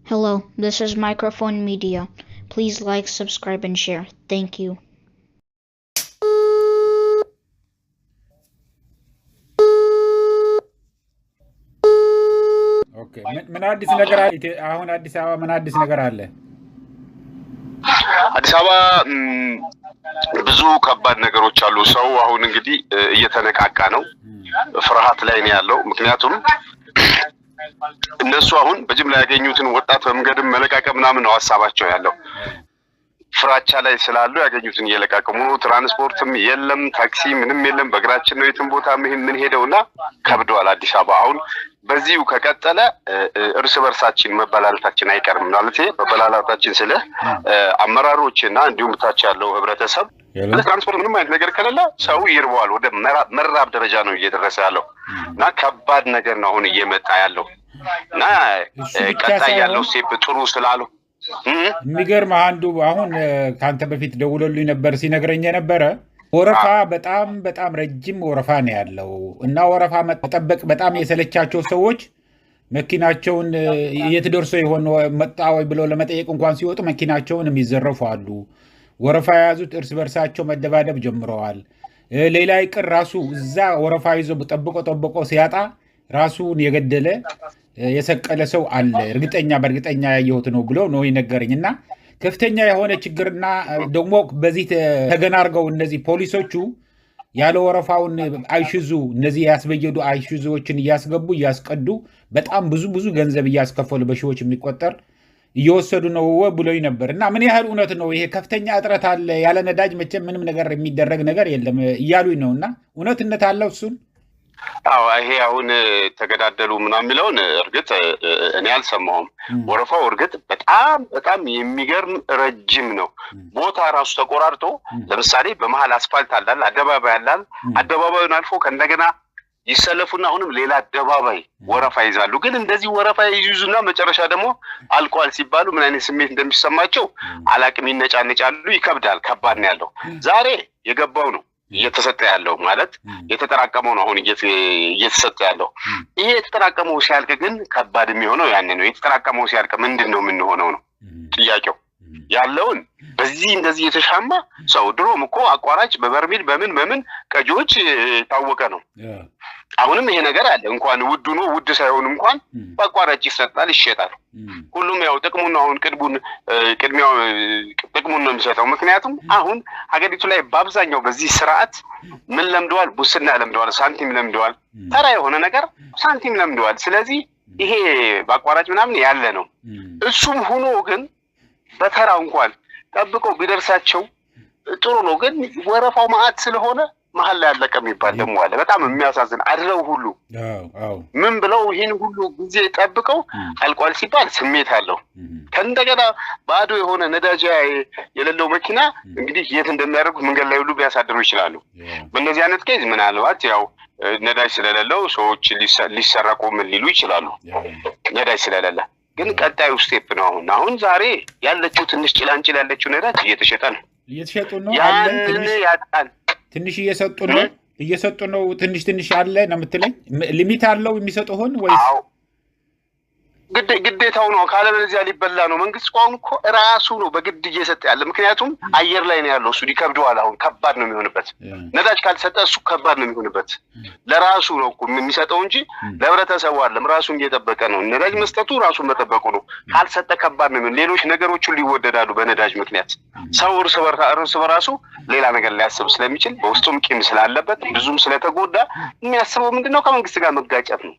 Hello, this is Microphone Media. Please like, subscribe, and share. Thank you. ኦኬ ምን አዲስ ነገር አለ? አሁን አዲስ አበባ ምን አዲስ ነገር አለ? አዲስ አበባ ብዙ ከባድ ነገሮች አሉ። ሰው አሁን እንግዲህ እየተነቃቃ ነው፣ ፍርሃት ላይ ነው ያለው። ምክንያቱም እነሱ አሁን በጅምላ ያገኙትን ወጣት በመንገድም መለቃቀም ምናምን ነው ሀሳባቸው ያለው። ፍራቻ ላይ ስላሉ ያገኙትን እየለቃቀሙ ነው። ትራንስፖርትም የለም፣ ታክሲ ምንም የለም። በእግራችን ነው የትም ቦታ ምን ሄደውና ከብደዋል አዲስ አበባ። አሁን በዚሁ ከቀጠለ እርስ በርሳችን መበላለታችን አይቀርም ማለት መበላላታችን ስለ አመራሮችና እንዲሁም ታች ያለው ህብረተሰብ ለትራንስፖርት ምንም አይነት ነገር ከሌለ ሰው ይርበዋል። ወደ መራብ ደረጃ ነው እየደረሰ ያለው እና ከባድ ነገር ነው አሁን እየመጣ ያለው እና ቀጣይ ያለው ስቴፕ ጥሩ ስላሉ የሚገርም አንዱ አሁን ካንተ በፊት ደውሎልኝ ነበር ሲነግረኝ የነበረ ወረፋ በጣም ረጅም ወረፋ ነው ያለው እና ወረፋ መጠበቅ በጣም የሰለቻቸው ሰዎች መኪናቸውን የት ደርሶ ይሆን መጣ ወይ ብለው ለመጠየቅ እንኳን ሲወጡ መኪናቸውን የሚዘረፉ አሉ። ወረፋ የያዙት እርስ በርሳቸው መደባደብ ጀምረዋል። ሌላ ይቅር ራሱ እዛ ወረፋ ይዞ ጠብቆ ሲያጣ ራሱን የገደለ የሰቀለ ሰው አለ። በእርግጠኛ ያየሁት ነው ብሎ ነው የነገረኝ እና ከፍተኛ የሆነ ችግርና ደግሞ በዚህ ተገናርገው እነዚህ ፖሊሶቹ ያለ ወረፋውን አይሽዙ እነዚህ ያስበየዱ አይሽዙዎችን እያስገቡ እያስቀዱ በጣም ብዙ ገንዘብ እያስከፈሉ በሺዎች የሚቆጠር እየወሰዱ ነው ብሎኝ ነበር እና ምን ያህል እውነት ነው ይሄ? ከፍተኛ እጥረት አለ፣ ያለ ነዳጅ መቼም ምንም ነገር የሚደረግ ነገር የለም እያሉኝ ነው እና እውነትነት አለው እሱን? አዎ ይሄ አሁን ተገዳደሉ ምናምን የሚለውን እርግጥ እኔ አልሰማሁም። ወረፋው እርግጥ በጣም የሚገርም ረጅም ነው። ቦታ ራሱ ተቆራርጦ ለምሳሌ በመሃል አስፋልት አላል፣ አደባባይ አላል። አደባባዩን አልፎ ከእንደገና ይሰለፉና አሁንም ሌላ አደባባይ ወረፋ ይዛሉ። ግን እንደዚህ ወረፋ ይይዙና መጨረሻ ደግሞ አልቋል ሲባሉ ምን አይነት ስሜት እንደሚሰማቸው አላቅም። ይነጫነጫሉ። ይከብዳል። ከባድ ነው ያለው። ዛሬ የገባው ነው እየተሰጠ ያለው ማለት የተጠራቀመው ነው አሁን እየተሰጠ ያለው። ይሄ የተጠራቀመው ሲያልቅ ግን ከባድ የሚሆነው ያን ነው። የተጠራቀመው ሲያልቅ ምንድነው የምንሆነው ነው ጥያቄው። ያለውን በዚህ እንደዚህ የተሻማ ሰው ድሮም እኮ አቋራጭ በበርሚል በምን ቀጆች ታወቀ ነው። አሁንም ይሄ ነገር አለ። እንኳን ውድ ነው ውድ ሳይሆን እንኳን በአቋራጭ ይሰጣል፣ ይሸጣል። ሁሉም ያው ጥቅሙን ነው አሁን ቅድሚያው ጥቅሙን ነው የሚሰጠው። ምክንያቱም አሁን ሀገሪቱ ላይ በአብዛኛው በዚህ ስርዓት ምን ለምደዋል? ሙስና ለምደዋል፣ ሳንቲም ለምደዋል፣ ተራ የሆነ ነገር ሳንቲም ለምደዋል። ስለዚህ ይሄ በአቋራጭ ምናምን ያለ ነው። እሱም ሆኖ ግን በተራው እንኳን ጠብቀው ቢደርሳቸው ጥሩ ነው። ግን ወረፋው ማዕት ስለሆነ መሀል ላይ ያለቀ የሚባል ደግሞ አለ። በጣም የሚያሳዝን አድረው ሁሉ ምን ብለው ይህን ሁሉ ጊዜ ጠብቀው አልቋል ሲባል ስሜት አለው። ከእንደገና ባዶ የሆነ ነዳጅ የሌለው መኪና እንግዲህ የት እንደሚያደርጉት መንገድ ላይ ሁሉ ቢያሳድሩ ይችላሉ። በእነዚህ አይነት ኬዝ ምናልባት ያው ነዳጅ ስለሌለው ሰዎች ሊሰረቁ ምን ሊሉ ይችላሉ። ነዳጅ ስለሌለ ግን ቀጣዩ ስቴፕ ነው። አሁን ዛሬ ያለችው ትንሽ ጭላንጭል ያለችው ነዳጅ እየተሸጠ ነው። ያን ያጣል። ትንሽ እየሰጡ ነው። ትንሽ አለ ነው የምትለኝ? ሊሚት አለው የሚሰጡህን ወይስ ግዴታው ነው? ካለበለዚያ ሊበላ ነው። መንግስት እኮ ራሱ ነው በግድ እየሰጠ ያለ። ምክንያቱም አየር ላይ ነው ያለው። እሱ ይከብደዋል። አሁን ከባድ ነው የሚሆንበት። ነዳጅ ካልሰጠ እሱ ከባድ ነው የሚሆንበት። ለራሱ ነው እኮ የሚሰጠው እንጂ ለህብረተሰቡ አይደለም። ራሱን እየጠበቀ ነው። ነዳጅ መስጠቱ ራሱን መጠበቁ ነው። ካልሰጠ ከባድ ነው የሚሆን። ሌሎች ነገሮች ሁሉ ይወደዳሉ በነዳጅ ምክንያት። ሰው እርስ በራሱ ሌላ ነገር ሊያስብ ስለሚችል በውስጡም ቂም ስላለበት ብዙም ስለተጎዳ የሚያስበው ምንድነው? ከመንግስት ጋር መጋጨት ነው።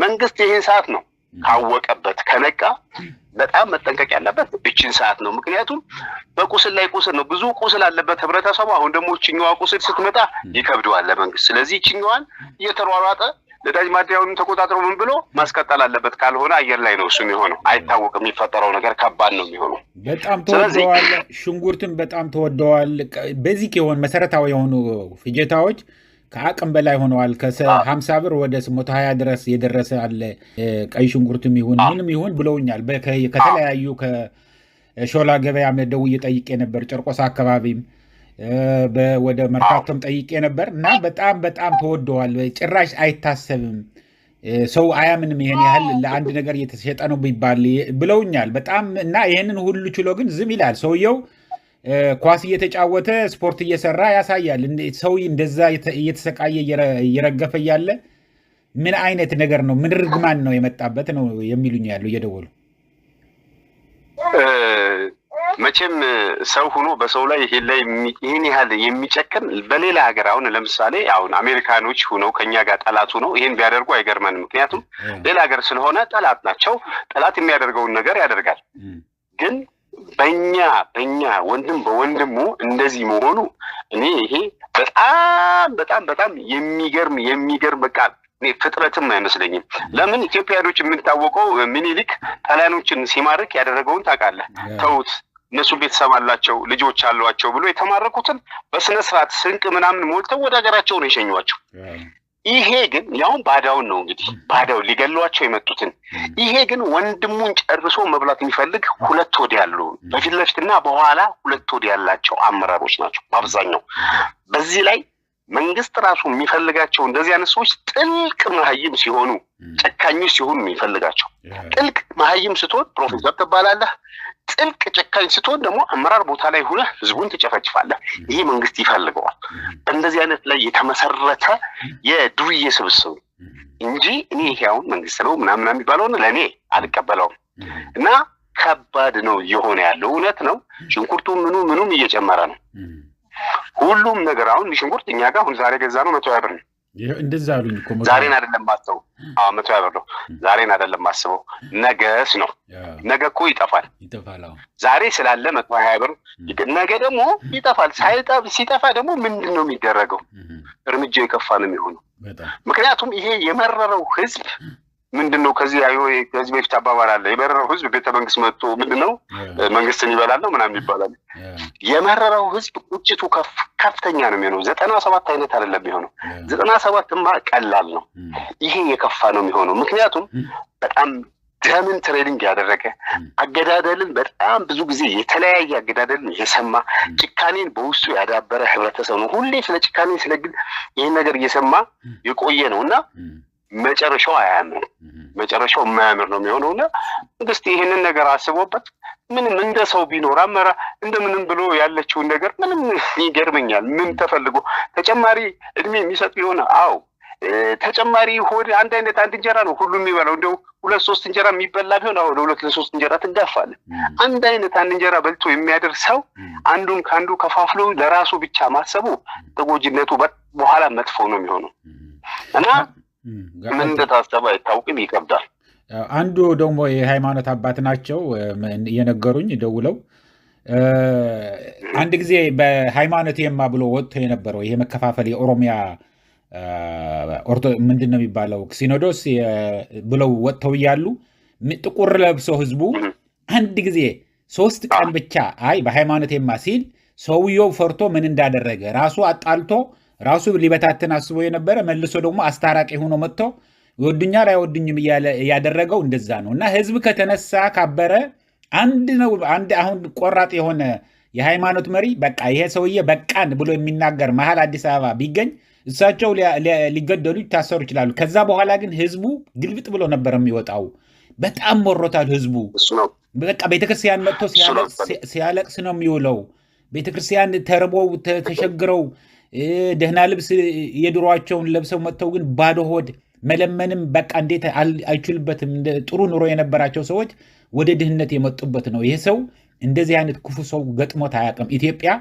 መንግስት ይሄን ሰዓት ነው ካወቀበት ከነቃ በጣም መጠንቀቅ ያለበት እችን ሰዓት ነው። ምክንያቱም በቁስል ላይ ቁስል ነው። ብዙ ቁስል አለበት ህብረተሰቡ። አሁን ደግሞ እችኛዋ ቁስል ስትመጣ ይከብደዋል ለመንግስት። ስለዚህ እችኛዋን እየተሯሯጠ ነዳጅ ማደያውን ተቆጣጥሮ ምን ብሎ ማስቀጠል አለበት። ካልሆነ አየር ላይ ነው እሱ የሚሆነው። አይታወቅም። የሚፈጠረው ነገር ከባድ ነው የሚሆነው። በጣም ተወደዋል። ሽንኩርትም በጣም ተወደዋል። ቤዚክ የሆኑ መሰረታዊ የሆኑ ፍጆታዎች ከአቅም በላይ ሆነዋል። ከ50 ብር ወደ 120 ድረስ የደረሰ አለ። ቀይ ሽንኩርትም ይሁን ምንም ይሁን ብለውኛል። ከተለያዩ ከሾላ ገበያ ደውዬ ጠይቄ ነበር። ጨርቆስ አካባቢም ወደ መርካቶም ጠይቄ ነበር እና በጣም ተወደዋል። ጭራሽ አይታሰብም። ሰው አያምንም ይሄን ያህል ለአንድ ነገር እየተሸጠ ነው ቢባል ብለውኛል በጣም እና ይሄንን ሁሉ ችሎ ግን ዝም ይላል ሰውየው ኳስ እየተጫወተ ስፖርት እየሰራ ያሳያል ሰው እንደዛ እየተሰቃየ እየረገፈ ያለ ምን አይነት ነገር ነው ምን ርግማን ነው የመጣበት ነው የሚሉኝ ያለው እየደወሉ መቼም ሰው ሆኖ በሰው ላይ ይሄን ያህል የሚጨክን በሌላ ሀገር አሁን ለምሳሌ አሁን አሜሪካኖች ሆነው ከኛ ጋር ጠላት ሆነው ይሄን ቢያደርጉ አይገርመንም ምክንያቱም ሌላ ሀገር ስለሆነ ጠላት ናቸው ጠላት የሚያደርገውን ነገር ያደርጋል ግን በእኛ ወንድም በወንድሙ እንደዚህ መሆኑ እኔ ይሄ በጣም የሚገርም በቃ ፍጥረትም አይመስለኝም ለምን ኢትዮጵያኖች የምንታወቀው ምኒልክ ጣሊያኖችን ሲማርክ ያደረገውን ታውቃለህ ተውት እነሱ ቤተሰብ አላቸው ልጆች አሏቸው ብሎ የተማረኩትን በስነ ስርዓት ስንቅ ምናምን ሞልተው ወደ ሀገራቸው ነው የሸኟቸው ይሄ ግን ያው ባዳውን ነው እንግዲህ ባዳው ሊገሏቸው የመጡትን ይሄ ግን ወንድሙን ጨርሶ መብላት የሚፈልግ ሁለት ወዲ ያሉ በፊት ለፊትና በኋላ ሁለት ወዲ ያላቸው አመራሮች ናቸው በአብዛኛው በዚህ ላይ መንግስት ራሱ የሚፈልጋቸው እንደዚህ አይነት ሰዎች ጥልቅ መሀይም ሲሆኑ ጨካኞች ሲሆኑ የሚፈልጋቸው ጥልቅ መሀይም ስትሆን ፕሮፌሰር ትባላለህ ጥልቅ ጨካኝ ስትሆን ደግሞ አመራር ቦታ ላይ ሆነ ህዝቡን ትጨፈጭፋለህ ይሄ መንግስት ይፈልገዋል በእንደዚህ አይነት ላይ የተመሰረተ የዱርዬ ስብስብ እንጂ እኔ ይሄው መንግስት ነው ምናምን የሚባለው ለኔ አልቀበለውም እና ከባድ ነው የሆነ ያለው እውነት ነው ሽንኩርቱ ምኑም እየጨመረ ነው ሁሉም ነገር አሁን ሽንኩርት እኛ ጋር አሁን ዛሬ ገዛ ነው 120 ብር ነው እንደዛ አሉኝ እኮ ዛሬን አይደለም ማስተው 120 ብር ነው ዛሬን አይደለም ማስበው ነገስ ነው ነገ እኮ ይጠፋል ዛሬ ስላለ 120 ብር ነገ ደግሞ ይጠፋል ሲጠፋ ደግሞ ምንድነው የሚደረገው እርምጃ የከፋ ነው የሚሆነው ምክንያቱም ይሄ የመረረው ህዝብ ምንድነው ከዚህ በፊት አባባል አለ የመረረው ህዝብ ቤተ መንግስት መጥቶ ምንድነው መንግስትን ይበላል ነው ምናምን ይባላል የመረረው ህዝብ ቁጭቱ ከፍተኛ ነው የሚሆነው 97 አይነት አይደለም የሚሆነው 97ማ ቀላል ነው ይሄ የከፋ ነው የሚሆነው ምክንያቱም በጣም ደምን ትሬዲንግ ያደረገ አገዳደልን በጣም ብዙ ጊዜ የተለያየ አገዳደልን የሰማ ጭካኔን በውስጡ ያዳበረ ህብረተሰብ ነው ሁሌ ስለ ጭካኔ ስለግል ይሄን ነገር እየሰማ የቆየ ነውና መጨረሻው አያምር መጨረሻው የማያምር ነው የሚሆነውና እንግዲህ ይሄንን ነገር አስቦበት ምንም እንደ ሰው ቢኖር አመራ እንደምንም ብሎ ያለችውን ነገር ምንም ይገርመኛል ምን ተፈልጎ ተጨማሪ እድሜ የሚሰጥ ይሆነ አው ተጨማሪ ሆድ አንድ አይነት አንድ እንጀራ ነው ሁሉ የሚበላው እንደው ሁለት ሶስት እንጀራ የሚበላ ቢሆን አው ለሁለት ለሶስት እንጀራ ትጋፋለ አንድ አይነት አንድ እንጀራ በልቶ የሚያደርሰው አንዱን ካንዱ ከፋፍሎ ለራሱ ብቻ ማሰቡ ተጎጂነቱ በኋላ መጥፎ ነው የሚሆነው እና ምን እንደታሰበ አይታወቅም ይከብዳል አንዱ ደግሞ የሃይማኖት አባት ናቸው የነገሩኝ ደውለው አንድ ጊዜ በሃይማኖት የማ ብሎ ወጥቶ የነበረው ይሄ መከፋፈል የኦሮሚያ ምንድነው የሚባለው ሲኖዶስ ብለው ወጥተው ያሉ ጥቁር ለብሶ ህዝቡ አንድ ጊዜ 3 ቀን ብቻ አይ በሃይማኖት የማ ሲል ሰውየው ፈርቶ ምን እንዳደረገ ራሱ አጣልቶ ራሱ ሊበታተን አስቦ የነበረ መልሶ ደግሞ አስታራቂ ሆኖ መጥቶ ወድኛል አይወድኝም ያደረገው እንደዛ ነውና ህዝብ ከተነሳ ካበረ አንድ አሁን ቆራጥ የሆነ የሃይማኖት መሪ በቃ ይሄ ሰውዬ በቃን ብሎ የሚናገር መሃል አዲስ አበባ ቢገኝ እሳቸው ሊገደሉ ይታሰሩ ይችላሉ ከዛ በኋላ ግን ህዝቡ ግልብጥ ብሎ ነበር የሚወጣው በጣም ሞሮታል ህዝቡ በቃ ቤተክርስቲያን መጥቶ ሲያለቅስ ነው የሚውለው ቤተክርስቲያን ተርበው ተሸግረው ደህና ልብስ የድሮአቸውን ለብሰው መጥተው ግን ባዶ ሆድ መለመንም በቃ እንዴት አይችልበትም ጥሩ ኑሮ የነበራቸው ሰዎች ወደ ድህነት የመጡበት ነው ይሄ ሰው እንደዚህ አይነት ክፉ ሰው ገጥሞት አያውቅም ኢትዮጵያ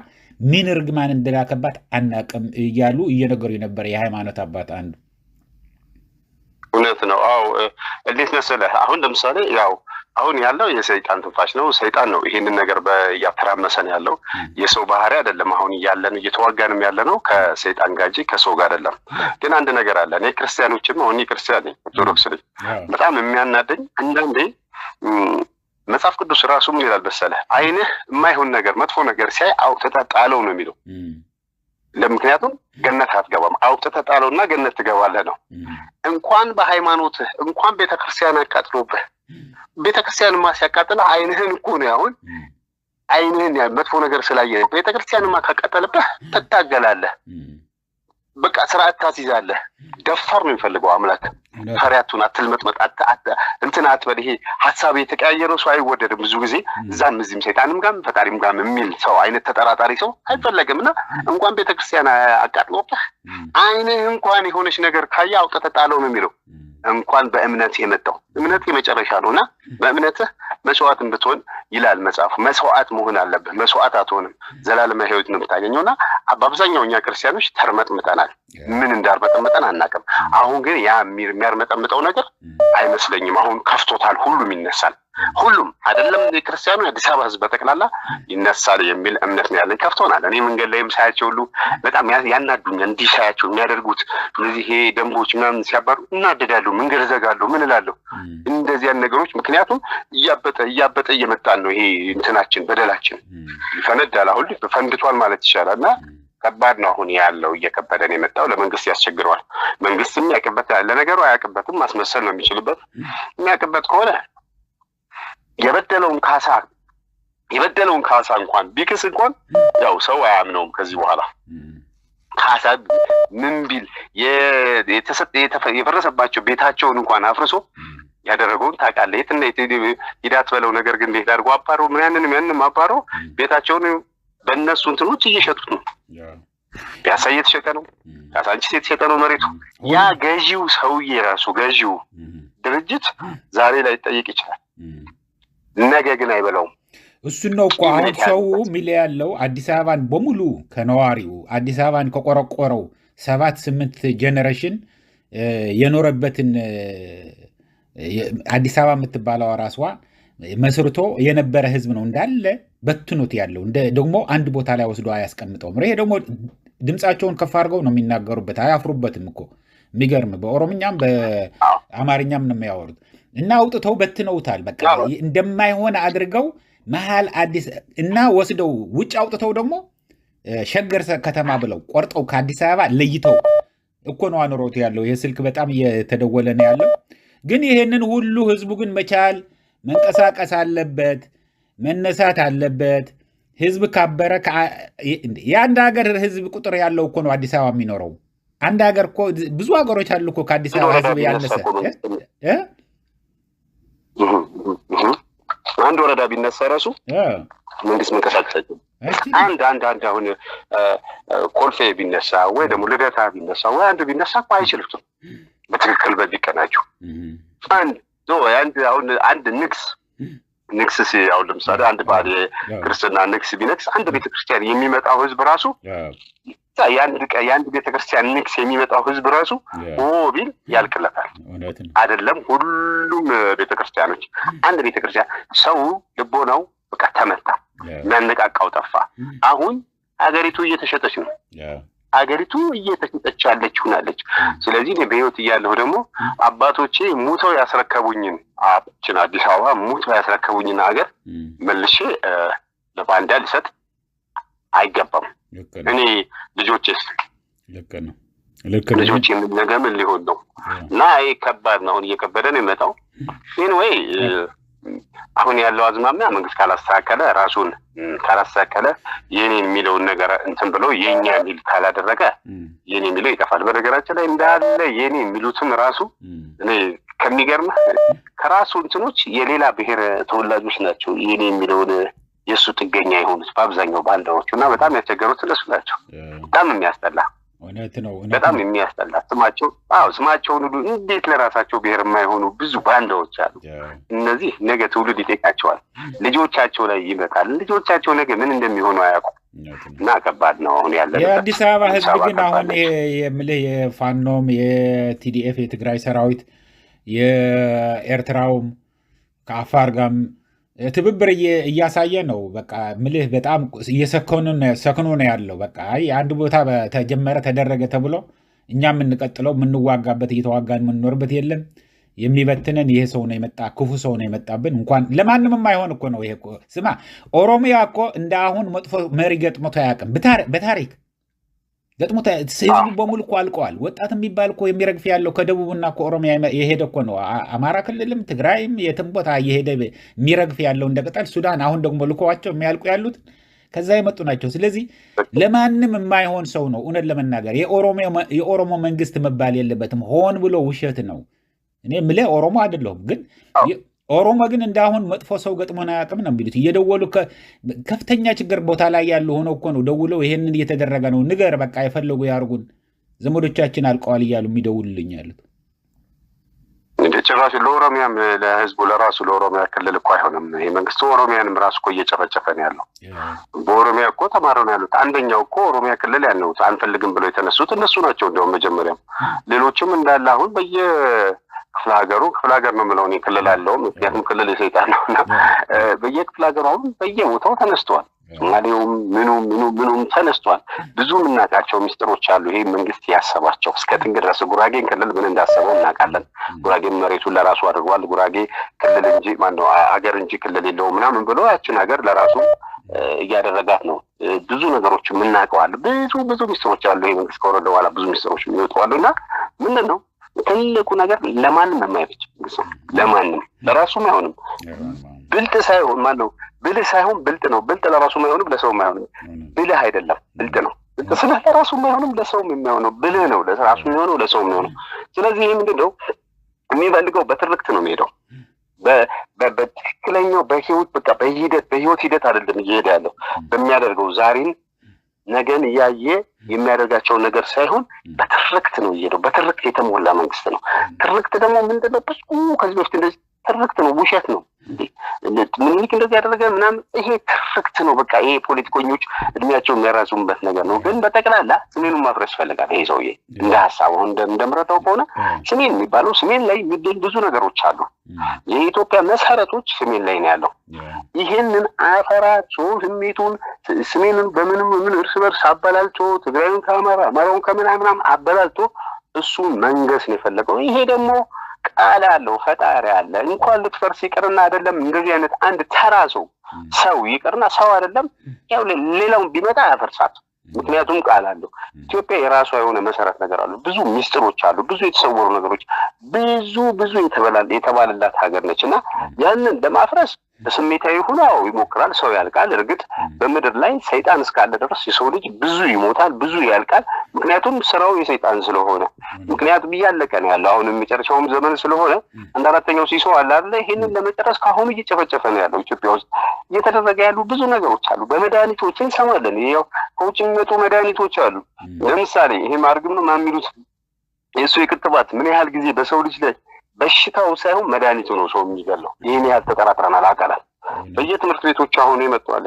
ምን ርግማን እንደላከባት አናውቅም እያሉ እየነገሩ የነበረ የሃይማኖት አባት አንዱ እውነት ነው አው እንዴት መሰለህ አሁን ለምሳሌ ያው አሁን ያለው የሰይጣን ትንፋሽ ነው ሰይጣን ነው ይሄንን ነገር በያተራመሰን ያለው የሰው ባህሪ አይደለም አሁን ያለን እየተዋጋንም ያለነው ከሰይጣን ጋር እንጂ ከሰው ጋር አይደለም ግን አንድ ነገር አለ እኔ ክርስቲያኖችም አሁን ክርስቲያን ነኝ ኦርቶዶክስ ነኝ በጣም የሚያናደኝ አንዳንዴ መጽሐፍ ቅዱስ ራሱ ምን ይላል በሰለ አይንህ የማይሆን ነገር መጥፎ ነገር ሲያይ አውጥተህ ጣለው ነው የሚለው ለምክንያቱም ገነት አትገባም አውጥተህ ጣለውና ገነት ትገባለህ ነው እንኳን በሃይማኖትህ እንኳን ቤተክርስቲያን አቃጥሎብህ ቤተክርስቲያን ማሲያቃጥላ አይንህን እኮ ነው ያሁን አይንህን መጥፎ ነገር ስላየ ቤተክርስቲያን ማካቃጠለብህ ተታገላለህ በቃ ስርዓት ታስይዛለህ። ደፋር ነው የሚፈልገው አምላክ። ፈሪያቱን አትልመጥመጥ እንትን አትበል። ይሄ ሐሳብ የተቀያየረው ሰው አይወደድም። ብዙ ጊዜ እዛም እዚህም ሰይጣንም ጋር ፈጣሪም ጋር የሚል ሰው አይነት ተጠራጣሪ ሰው አይፈለግምና እንኳን ቤተክርስቲያን አቃጥሎብህ አይንህ እንኳን የሆነች ነገር ካየ አውጥተህ ጣለው ነው የሚለው። እንኳን በእምነት የመጣው እምነት የመጨረሻ ነውና በእምነትህ መስዋዕት እንድትሆን ይላል መጽሐፉ። መስዋዕት መሆን አለብህ። መስዋዕት አትሆንም ዘላለማዊ ሕይወት ነው የምታገኘውና በአብዛኛው እኛ ክርስቲያኖች ተርመጥምጠናል። ምን እንዳርመጠምጠን አናውቅም። አሁን ግን ያ የሚያርመጠምጠው ነገር አይመስለኝም። አሁን ከፍቶታል። ሁሉም ይነሳል። ሁሉም አይደለም ክርስቲያኑ የአዲስ አበባ ሕዝብ በጠቅላላ ይነሳል የሚል እምነት ነው ያለኝ። ከፍቶናል። እኔ መንገድ ላይም ሳያቸው ሁሉ በጣም ያናዱኛል። እንዲህ ሳያቸው የሚያደርጉት እነዚህ ደንቦች ምናምን ሲያባሩ እናደዳለሁ። መንገድ እዘጋለሁ። ምን እላለሁ? እንደዚያን ነገሮች ምክንያቱም እያበጠ እየመጣን ነው። ይሄ እንትናችን በደላችን ይፈነዳል። አሁን ፈንድቷል ማለት ይቻላል። እና ከባድ ነው አሁን ያለው። እየከበደን የመጣው ለመንግስት ያስቸግረዋል። መንግስትም ያቅበት ለነገሩ አያቅበትም። ማስመሰል ነው የሚችልበት። የሚያቅበት ከሆነ የበደለውን ካሳ እንኳን ቢክስ እንኳን ያው ሰው አያምነውም። ከዚህ በኋላ ካሳ ምን ቢል የፈረሰባቸው ቤታቸውን እንኳን አፍርሶ ያደረገውን ታውቃለህ። የትና ሂዳት በለው ነገር ግን እንዴት አድርጎ አባሮ ምንም አባሮ ቤታቸውን በእነሱ እንትኖች እየሸጡት ነው። ፒያሳ እየተሸጠ ነው። ካሳንቺስ የተሸጠ ነው መሬቱ። ያ ገዢው ሰውዬ ራሱ ገዢው ድርጅት ዛሬ ላይ ይጠይቅ ይችላል። ነገ ግን አይበላውም። እሱን ነው እኮ አሁን ሰው ሚል ያለው አዲስ አበባን በሙሉ ከነዋሪው አዲስ አበባን ከቆረቆረው 7-8 ጄኔሬሽን የኖረበትን አዲስ አበባ የምትባለው ራስዋ መስርቶ የነበረ ህዝብ ነው እንዳለ በትኖት ያለው ደግሞ አንድ ቦታ ላይ ወስዶ አያስቀምጠውም። ይሄ ደግሞ ድምጻቸውን ከፍ አድርገው ነው የሚናገሩበት። አያፍሩበትም እኮ የሚገርም በኦሮምኛም በአማርኛም ነው የሚያወሩት። እና አውጥተው በትነውታል። በቃ እንደማይሆን አድርገው መሃል አዲስ እና ወስደው ውጭ አውጥተው ደግሞ ሸገር ከተማ ብለው ቆርጠው ከአዲስ አበባ ለይተው እኮ ነው አኖሮት ያለው። የስልክ በጣም እየተደወለ ነው ያለው። ግን ይሄንን ሁሉ ህዝቡ ግን መቻል መንቀሳቀስ አለበት፣ መነሳት አለበት። ህዝብ ካበረ የአንድ ሀገር ህዝብ ቁጥር ያለው እኮ ነው አዲስ አበባ የሚኖረው። አንድ ሀገር እኮ ብዙ ሀገሮች አሉ እኮ ከአዲስ አበባ ህዝብ ያነሰ አንድ ወረዳ ቢነሳ ራሱ መንግስት መንቀሳቀሳቸው አንድ አሁን ኮልፌ ቢነሳ ወይ ደግሞ ልደታ ቢነሳ ወይ አንዱ ቢነሳ እኮ አይችሉትም በትክክል በሚቀናቸው አንድ ንግስ አሁን ለምሳሌ አንድ ባል ክርስትና ንግስ ቢነግስ አንድ ቤተክርስቲያን የሚመጣው ህዝብ ራሱ የአንድ ቤተክርስቲያን ንግስ የሚመጣው ህዝብ ራሱ ቢል ያልቅለታል። አይደለም ሁሉም ቤተክርስቲያኖች አንድ ቤተክርስቲያን ሰው ልቦናው በቃ ተመታ፣ የሚያነቃቃው ጠፋ። አሁን ሀገሪቱ እየተሸጠች ነው። ሀገሪቱ እየተሸጠች ያለች ሆናለች። ስለዚህ እኔ በህይወት እያለሁ ደግሞ አባቶቼ ሙተው ያስረከቡኝን አዲስ አበባ ሙተው ያስረከቡኝን ሀገር መልሼ ለባንዳ ልሰጥ አይገባም። እኔ ልጆቼስ ልጆቼ ነገ ምን ሊሆን ነው? እና ይሄ ከባድ ነው። አሁን እየከበደ ነው የመጣው። ኤኒዌይ አሁን ያለው አዝማሚያ መንግስት ካላስተካከለ ራሱን ካላስተካከለ የኔ የሚለውን ነገር እንትን ብሎ የኛ የሚል ካላደረገ የኔ የሚለው ይጠፋል። በነገራችን ላይ እንዳለ የኔ የሚሉትም ራሱ እኔ ከሚገርም ከራሱ እንትኖች የሌላ ብሔር ተወላጆች ናቸው የኔ የሚለውን የሱ ጥገኛ የሆኑት በአብዛኛው ባንዳዎቹ እና በጣም ያስቸገሩት እነሱ ናቸው። በጣም የሚያስጠላ በጣም የሚያስጠላ ስማቸውን ሁሉ እንዴት ለራሳቸው ብሔር የማይሆኑ ብዙ ባንዳዎች አሉ። እነዚህ ነገ ትውልድ ይጠይቃቸዋል። ልጆቻቸው ላይ ይመጣል። ልጆቻቸው ነገ ምን እንደሚሆኑ አያውቁም። እና ከባድ ነው አሁን ያለበት። የአዲስ አበባ ህዝብ ግን አሁን የምልህ የፋኖም የቲዲኤፍ የትግራይ ሰራዊት የኤርትራውም ከአፋር ጋርም ትብብር እያሳየ ነው። በቃ ምልህ በጣም እየሰከኑ ነው ያለው። በቃ አንድ ቦታ ተጀመረ ተደረገ ተብሎ እኛ የምንቀጥለው የምንዋጋበት እየተዋጋን የምንኖርበት የለም። የሚበትነን ይሄ ሰው ነው የመጣ ክፉ ሰው ነው የመጣብን። እንኳን ለማንም የማይሆን እኮ ነው ይሄ እኮ። ስማ ኦሮሚያ እኮ እንደ አሁን መጥፎ መሪ ገጥሞት አያውቅም በታሪክ ገጥሞት። ህዝቡ በሙሉ እኮ አልቀዋል። ወጣት የሚባል እኮ የሚረግፍ ያለው ከደቡብና ከኦሮሚያ የሄደ እኮ ነው። አማራ ክልልም ትግራይም የትም ቦታ እየሄደ የሚረግፍ ያለው እንደ ቅጠል። ሱዳን አሁን ደግሞ ልኮዋቸው የሚያልቁ ያሉት ከዛ የመጡ ናቸው ስለዚህ ለማንም የማይሆን ሰው ነው እውነት ለመናገር የኦሮሞ መንግስት መባል የለበትም ሆን ብሎ ውሸት ነው እኔ ምለ ኦሮሞ አይደለም ግን ኦሮሞ ግን እንዳሁን መጥፎ ሰው ገጥሞና ያቀም ነው የሚሉት እየደወሉ ከፍተኛ ችግር ቦታ ላይ ያሉ ሆኖ እኮ ነው ደውለው ይሄንን እየተደረገ ነው ንገር በቃ ይፈልጉ ያርጉን ዘመዶቻችን አልቀዋል ይያሉ የሚደውልልኝ ያሉት እንደ ጭራሽ ለኦሮሚያም ለህዝቡ ለራሱ ለኦሮሚያ ክልል እኮ አይሆንም ይሄ መንግስት ኦሮሚያንም ራሱ እኮ እየጨፈጨፈ ነው ያለው በኦሮሚያ እኮ ተማረው ነው ያሉት አንደኛው እኮ ኦሮሚያ ክልል ያለው አንፈልግም ብለው የተነሱት እነሱ ናቸው እንደው መጀመሪያም ሌሎችም እንዳለ አሁን ክፍለ ሀገር ነው ምለው ነው ክልል አለው ምክንያቱም ክልል የሰይጣን ነውና በየክፍለ ሀገሩ አሁን በየቦታው ተነስተዋል ማለውም ምኑም ተነስተዋል ብዙ ምናቃቸው ሚስጥሮች አሉ ይሄ መንግስት ያሰባቸው እስከ ጥግ ድረስ ጉራጌን ክልል ምን እንዳሰበው እናቃለን ጉራጌን መሬቱን ለራሱ አድርጓል ጉራጌ ክልል እንጂ ማነው ሀገር እንጂ ክልል የለው ምናምን ብሎ ያችን ሀገር ለራሱ እያደረጋት ነው ብዙ ነገሮች ምናቀዋል ብዙ ሚስጥሮች አሉ ይሄ መንግስት ከወረደ በኋላ ብዙ ሚስጥሮች የሚወጣሉና ምንድነው ትልቁ ነገር ለማንም የማይበጅ ለማንም ለራሱም አይሆንም ብልጥ ሳይሆን ማለት ብልህ ሳይሆን ብልጥ ነው ብልጥ ለራሱም አይሆንም ለሰውም አይሆንም ብልህ አይደለም ብልጥ ነው ብልጥ ስለ ለራሱም አይሆንም ለሰውም የሚሆነው ብልህ ነው ለራሱም የሚሆነው ለሰውም የሚሆነው ስለዚህ ይሄ ምንድነው የሚፈልገው በትርክት ነው የሚሄደው በትክክለኛው በህይወት በቃ በህይወት ሂደት አይደለም እየሄደ ያለው በሚያደርገው ዛሬን ነገን ያየ የሚያደርጋቸው ነገር ሳይሆን በትርክት ነው እየሄደው በትርክት የተሞላ መንግስት ነው ትርክት ደግሞ ምንድነው ብዙ ከዚህ በፊት እንደዚህ ትርክት ነው ውሸት ነው ምንክ እንደዚህ ያደረገ ምናምን ይሄ ትርክት ነው በቃ ይሄ ፖለቲከኞች እድሜያቸው የሚያራዙምበት ነገር ነው ግን በጠቅላላ ስሜኑን ማፍረስ ፈልጋል ይሄ ሰውዬ እንደ ሐሳቡ እንደምረታው ከሆነ ስሜን የሚባለው ስሜን ላይ የሚገኝ ብዙ ነገሮች አሉ የኢትዮጵያ መሰረቶች ስሜን ላይ ነው ያለው ይሄንን አፈራቾ ስሜኑን በምንም ምን እርስ በርስ አበላልቶ ትግራይን ከአማራ አማራውን ከምናምን አበላልቶ እሱ መንገስ ነው የፈለገው ይሄ ደግሞ ቃል አለው ፈጣሪ አለ እንኳን ልትፈርስ ይቀርና አይደለም እንደዚህ አይነት አንድ ተራ ሰው ይቀርና ሰው አይደለም ያው ሌላውን ቢመጣ ያፈርሳት ምክንያቱም ቃል አለው ኢትዮጵያ የራሷ የሆነ መሰረት ነገር አለ ብዙ ሚስጥሮች አሉ ብዙ የተሰወሩ ነገሮች ብዙ የተባለላት ሀገር ነችና ያንን ለማፍረስ በስሜታዊ ሆኖ ይሞክራል ሰው ያልቃል እርግጥ በመድር ላይ ሰይጣን እስካለ ድረስ የሰው ልጅ ብዙ ይሞታል ብዙ ያልቃል ምክንያቱም ስራው የሰይጣን ስለሆነ ምክንያቱም ያለቀ ነው ያለው አሁን የሚጨርሻውም ዘመን ስለሆነ አንድ አራተኛው ሲሶ አለ አይደል ይሄንን ለመጨረስ ካሁን እየጨፈጨፈ ነው ያለው ኢትዮጵያ ውስጥ እየተደረገ ያሉ ብዙ ነገሮች አሉ በመድኃኒቶች እንሰማለን ይሄው ከውጭ የሚመጡ መድኃኒቶች አሉ ለምሳሌ ይሄ ማርግም ነው ማሚሉት የሱ የክትባት ምን ያህል ጊዜ በሰው ልጅ ላይ በሽታው ሳይሆን መድኃኒቱ ነው ሰው የሚገለው ይሄን ያህል ተጠራጥረናል አቃላል በየትምህርት ቤቶች አሁን ይመጣዋል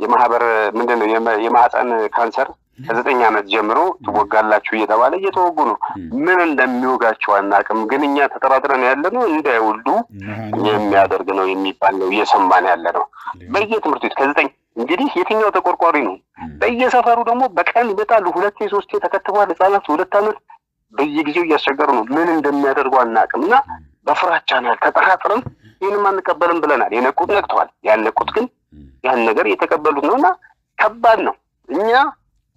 የማህበር ምንድነው የማህፀን ካንሰር ከ9 ዓመት ጀምሮ ትወጋላችሁ እየተባለ እየተወጉ ነው ምን እንደሚወጋቸው አናቅም ግን እኛ ተጠራጥረን ያለነው እንዳይወልዱ የሚያደርግ ነው የሚባል ነው እየሰማን ያለነው በየትምህርት ቤት ከ9 እንግዲህ የትኛው ተቆርቋሪ ነው በየሰፈሩ ደግሞ በቀን ይመጣሉ 2-3 ተከትበዋል ህፃናት 2 ዓመት በየጊዜው እያስቸገሩ ነው ምን እንደሚያደርጉ አናቅምና በፍራቻ ነው ተጠራጥረን ይሄንን ማንቀበልም ብለናል የነቁት ነቅተዋል ያልነቁት ግን ያን ነገር የተቀበሉት ነውና ከባድ ነው እኛ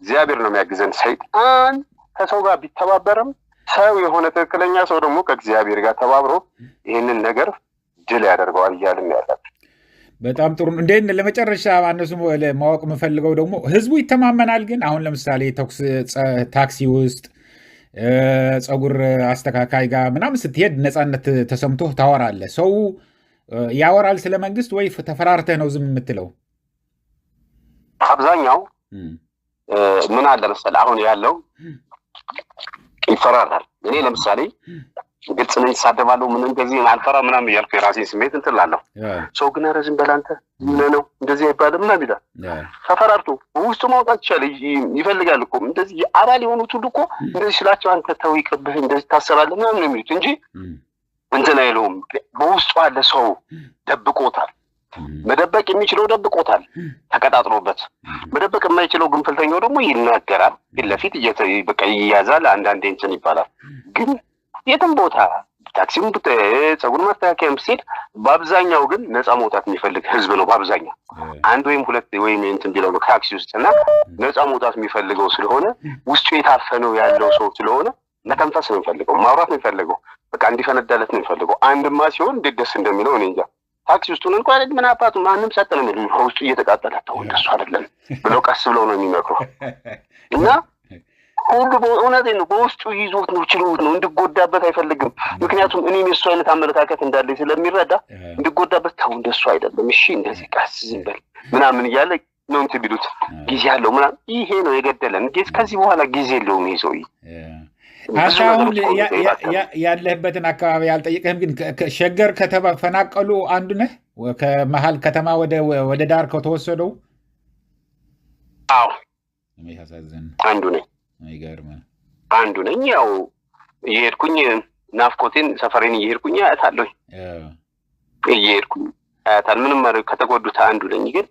እግዚአብሔር ነው የሚያግዘን ሰይጣን ከሰው ጋር ቢተባበርም ሰው የሆነ ትክክለኛ ሰው ደግሞ ከእግዚአብሔር ጋር ተባብሮ ይሄንን ነገር ድል ያደርገዋል ይያልን ያለው በጣም ጥሩ እንዴት ለመጨረሻ ማነሱ ማወቅ መፈልገው ደግሞ ህዝቡ ይተማመናል ግን አሁን ለምሳሌ ታክሲ ውስጥ ጸጉር አስተካካይ ጋር ምናምን ስትሄድ ነፃነት ተሰምቶ ታወራለህ ሰው ያወራል ስለ መንግስት ወይ ተፈራርተህ ነው ዝም የምትለው አብዛኛው ምን አለ መሰለህ አሁን ያለው ይፈራራል እኔ ለምሳሌ ግልጽ ነኝ ሳደባለው ምን እንደዚህ አልፈራ ምናምን ያልኩ የራሴን ስሜት እንትላለሁ ሰው ግን ረዝም በላንተ ምን ነው እንደዚህ አይባልም ምናምን ይላል ተፈራርቶ ውስጡ ማውጣት ይችላል ይፈልጋል እኮ እንደዚህ አባል የሆኑት ሁሉ እኮ እንደዚህ ስላቸው አንተ ተው ይቅርብህ እንደዚህ ታሰራለህ ምናምን የሚሉት እንጂ እንትን አይለውም በውስጡ አለ ሰው ደብቆታል መደበቅ የሚችለው ደብቆታል ተቀጣጥሮበት መደበቅ የማይችለው ግንፍልተኛው ደግሞ ይናገራል ለፊት በቃ ይያዛል አንዳንዴ እንትን ይባላል ግን የትም ቦታ ታክሲም ጸጉር ማስተካከያም ሲል በአብዛኛው ግን ነፃ መውጣት የሚፈልግ ህዝብ ነው በአብዛኛው አንድ ወይም ሁለት ወይም እንትን ቢለው ታክሲ ውስጥና ነፃ መውጣት የሚፈልገው ስለሆነ ውስጡ የታፈነው ያለው ሰው ስለሆነ መተንፈስ ነው የሚፈልገው ማውራት ነው የሚፈልገው በቃ እንዲፈነዳለት ነው የሚፈልገው አንድማ ሲሆን ደስ እንደሚለው እኔ እንጃ ታክሲ ውስጥ ሆነን እንኳን ምን አባቱ ማንም ሰጥ ነው የሚሉኝ ውስጡ እየተቃጠለ ተው እንደሱ አይደለም ብለው ቀስ ብለው ነው የሚመክሩ እና ሁሉ በእውነቴን ነው በውስጡ ይዞት ነው ችሎት ነው እንድጎዳበት አይፈልግም ምክንያቱም እኔም የሱ አይነት አመለካከት እንዳለኝ ስለሚረዳ እንድጎዳበት ተው እንደሱ አይደለም እሺ እንደዚህ ቀስ ዝም በል ምናምን እያለ ነው እንትን ቢሉት ጊዜ ያለው ምናምን ይሄ ነው የገደለን እንዴት ከዚህ በኋላ ጊዜ የለውም ይዘው አሁን ያለህበትን አካባቢ ያልጠየቀህም ግን ሸገር ከተፈናቀሉ አንዱ ነህ ከመሃል ከተማ ወደ ዳር ከተወሰደው አዎ የሚያሳዝን አንዱ ነኝ አይገርም አንዱ ነኝ ያው እየሄድኩኝ ናፍቆቴን ሰፈሬን እየሄድኩኝ አያታለሁ እየሄድኩኝ አያታል ምንም ማለት ከተጎዱት አንዱ ነኝ ግን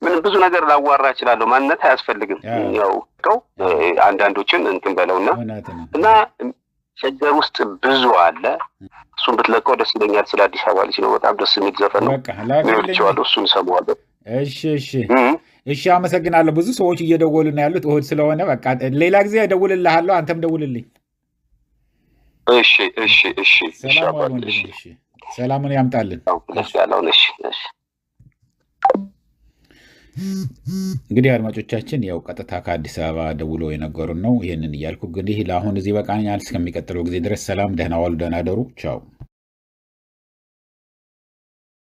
ምንም ብዙ ነገር ላዋራ እችላለሁ ማንነት አያስፈልግም ያው አንዳንዶችን እንትን በለውና እና ሸገር ውስጥ ብዙ አለ እሱን ብትለቀው ደስ ይለኛል ስለ አዲስ አበባ ልጅ ነው በጣም ደስ የሚል ዘፈን ነው ነው እሱን ሰማዋለሁ እሺ አመሰግናለሁ ብዙ ሰዎች እየደወሉ ነው ያሉት እሁድ ስለሆነ በቃ ሌላ ጊዜ እደውልልሃለሁ አንተም ደውልልኝ እሺ ሰላሙን ያምጣልን እንግዲህ አድማጮቻችን ያው ቀጥታ ከአዲስ አበባ ደውሎ የነገሩን ነው ይሄንን እያልኩ እንግዲህ ለአሁን እዚህ በቃኛል እስከሚቀጥለው ጊዜ ድረስ ሰላም ደህና ዋሉ ደህና ደሩ ቻው